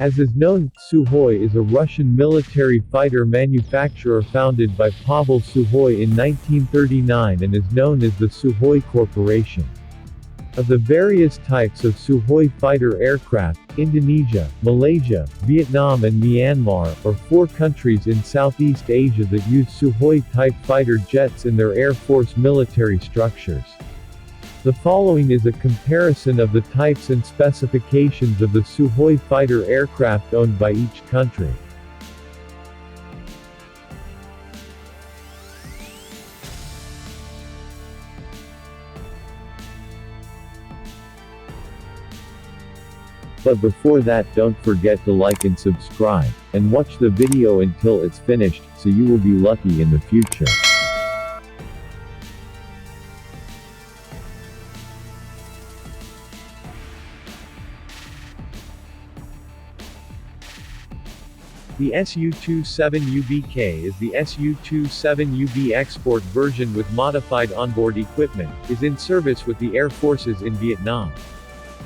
As is known, Sukhoi is a Russian military fighter manufacturer founded by Pavel Sukhoi in 1939 and is known as the Sukhoi Corporation. Of the various types of Sukhoi fighter aircraft, Indonesia, Malaysia, Vietnam and Myanmar are four countries in Southeast Asia that use Sukhoi-type fighter jets in their Air Force military structures. The following is a comparison of the types and specifications of the Sukhoi fighter aircraft owned by each country. But before that, don't forget to like and subscribe, and watch the video until it's finished, so you will be lucky in the future. The Su-27UBK is the Su-27UB export version with modified onboard equipment, is in service with the Air Forces in Vietnam.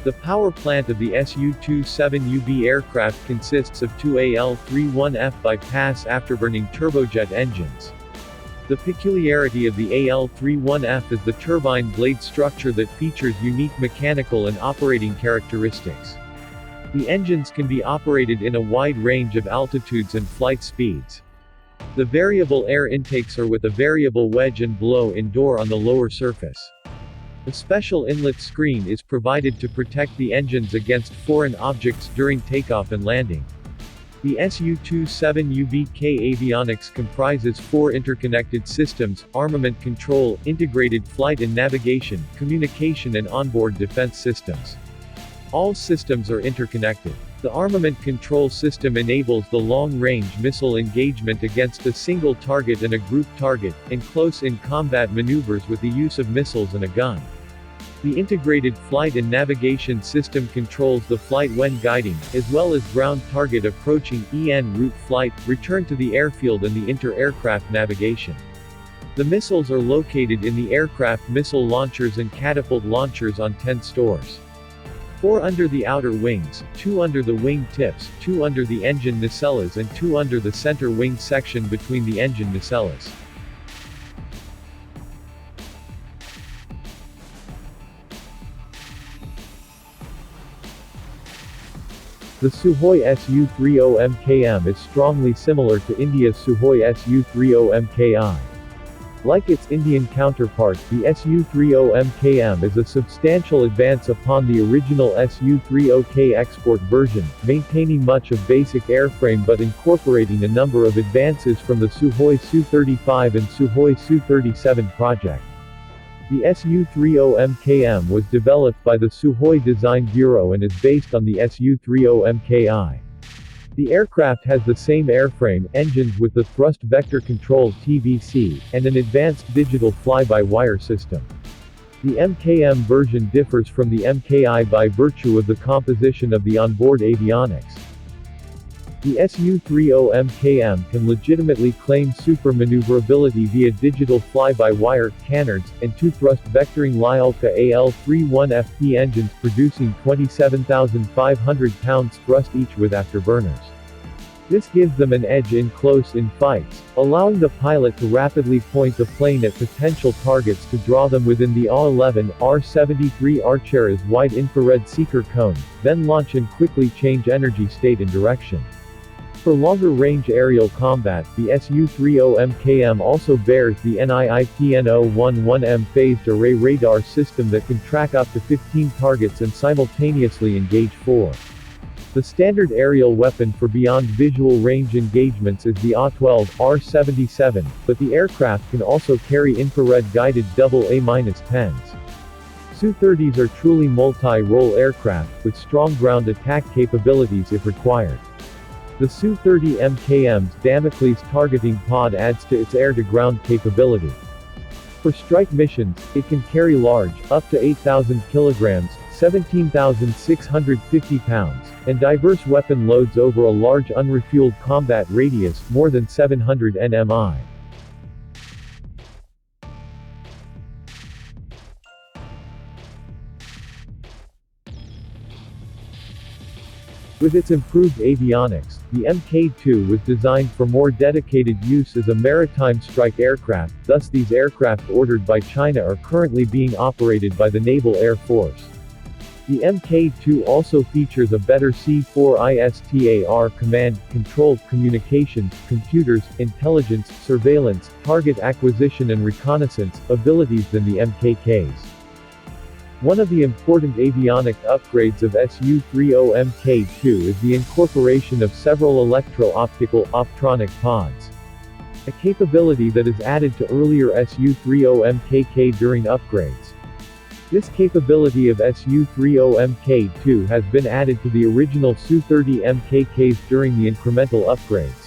The power plant of the Su-27UB aircraft consists of two AL-31F bypass afterburning turbojet engines. The peculiarity of the AL-31F is the turbine blade structure that features unique mechanical and operating characteristics. The engines can be operated in a wide range of altitudes and flight speeds. The variable air intakes are with a variable wedge and blow-in door on the lower surface. A special inlet screen is provided to protect the engines against foreign objects during takeoff and landing. The Su-27UBK avionics comprises four interconnected systems: armament control, integrated flight and navigation, communication and onboard defense systems. All systems are interconnected. The armament control system enables the long-range missile engagement against a single target and a group target, and close-in combat maneuvers with the use of missiles and a gun. The integrated flight and navigation system controls the flight when guiding, as well as ground target approaching, en route flight, return to the airfield and the inter-aircraft navigation. The missiles are located in the aircraft missile launchers and catapult launchers on 10 stores. 4 under the outer wings, 2 under the wing tips, 2 under the engine nacelles and 2 under the center wing section between the engine nacelles. The Sukhoi Su-30MKM is strongly similar to India's Sukhoi Su-30MKI. Like its Indian counterpart, the Su-30MKM is a substantial advance upon the original Su-30K export version, maintaining much of basic airframe but incorporating a number of advances from the Sukhoi Su-35 and Sukhoi Su-37 project. The Su-30MKM was developed by the Sukhoi Design Bureau and is based on the Su-30MKI. The aircraft has the same airframe, engines with the thrust vector control (TVC), and an advanced digital fly-by-wire system. The MKM version differs from the MKI by virtue of the composition of the onboard avionics. The Su-30MKM can legitimately claim super-maneuverability via digital fly-by-wire, canards, and two thrust vectoring Lyulka AL-31FP engines producing 27,500 pounds thrust each with afterburners. This gives them an edge in close-in fights, allowing the pilot to rapidly point the plane at potential targets to draw them within the A-11, R-73 Archer's wide infrared seeker cone, then launch and quickly change energy state and direction. For longer-range aerial combat, the Su-30MKM also bears the NIIPN-011M phased array radar system that can track up to 15 targets and simultaneously engage 4. The standard aerial weapon for beyond visual range engagements is the A-12, R-77, but the aircraft can also carry infrared-guided AA-10s. Su-30s are truly multi-role aircraft, with strong ground attack capabilities if required. The Su-30MKM's Damocles targeting pod adds to its air-to-ground capability. For strike missions, it can carry large, up to 8,000 kilograms, 17,650 pounds, and diverse weapon loads over a large unrefueled combat radius, more than 700 nmi. With its improved avionics, the Mk2 was designed for more dedicated use as a maritime strike aircraft, thus these aircraft ordered by China are currently being operated by the Naval Air Force. The Mk2 also features a better C4ISTAR command, control, communications, computers, intelligence, surveillance, target acquisition and reconnaissance abilities than the Mkks. One of the important avionic upgrades of Su-30MK2 is the incorporation of several electro-optical optronic pods. A capability that is added to earlier Su-30MKK during upgrades. This capability of Su-30MK2 has been added to the original Su-30MKKs during the incremental upgrades.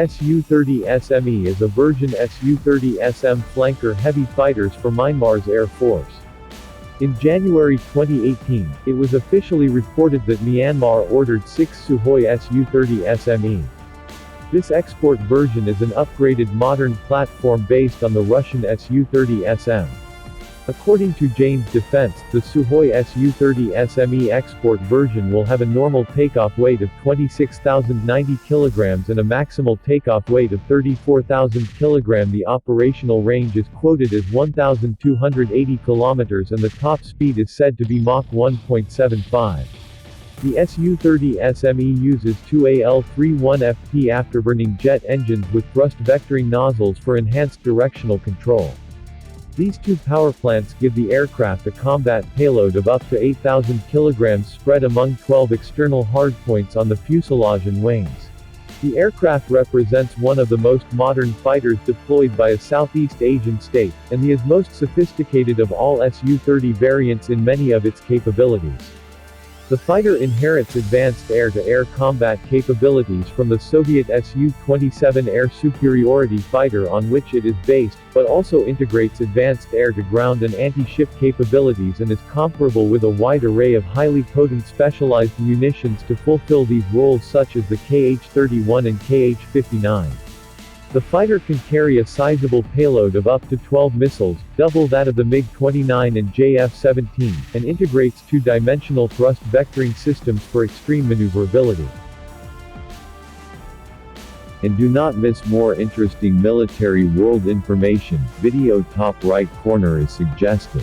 Su-30SME is a version Su-30SM flanker heavy fighters for Myanmar's Air Force. In January 2018, it was officially reported that Myanmar ordered 6 Sukhoi Su-30SME. This export version is an upgraded modern platform based on the Russian Su-30SM. According to Jane's Defense, the Sukhoi Su-30SME export version will have a normal takeoff weight of 26,090 kg and a maximal takeoff weight of 34,000 kg. The operational range is quoted as 1,280 km and the top speed is said to be Mach 1.75. The Su-30SME uses two AL-31FP afterburning jet engines with thrust vectoring nozzles for enhanced directional control. These two power plants give the aircraft a combat payload of up to 8,000 kg spread among 12 external hardpoints on the fuselage and wings. The aircraft represents one of the most modern fighters deployed by a Southeast Asian state, and the most sophisticated of all Su-30 variants in many of its capabilities. The fighter inherits advanced air-to-air combat capabilities from the Soviet Su-27 air superiority fighter on which it is based, but also integrates advanced air-to-ground and anti-ship capabilities and is comparable with a wide array of highly potent specialized munitions to fulfill these roles such as the Kh-31 and Kh-59. The fighter can carry a sizable payload of up to 12 missiles, double that of the MiG-29 and JF-17, and integrates two-dimensional thrust vectoring systems for extreme maneuverability. And do not miss more interesting military world information. Video top right corner is suggested.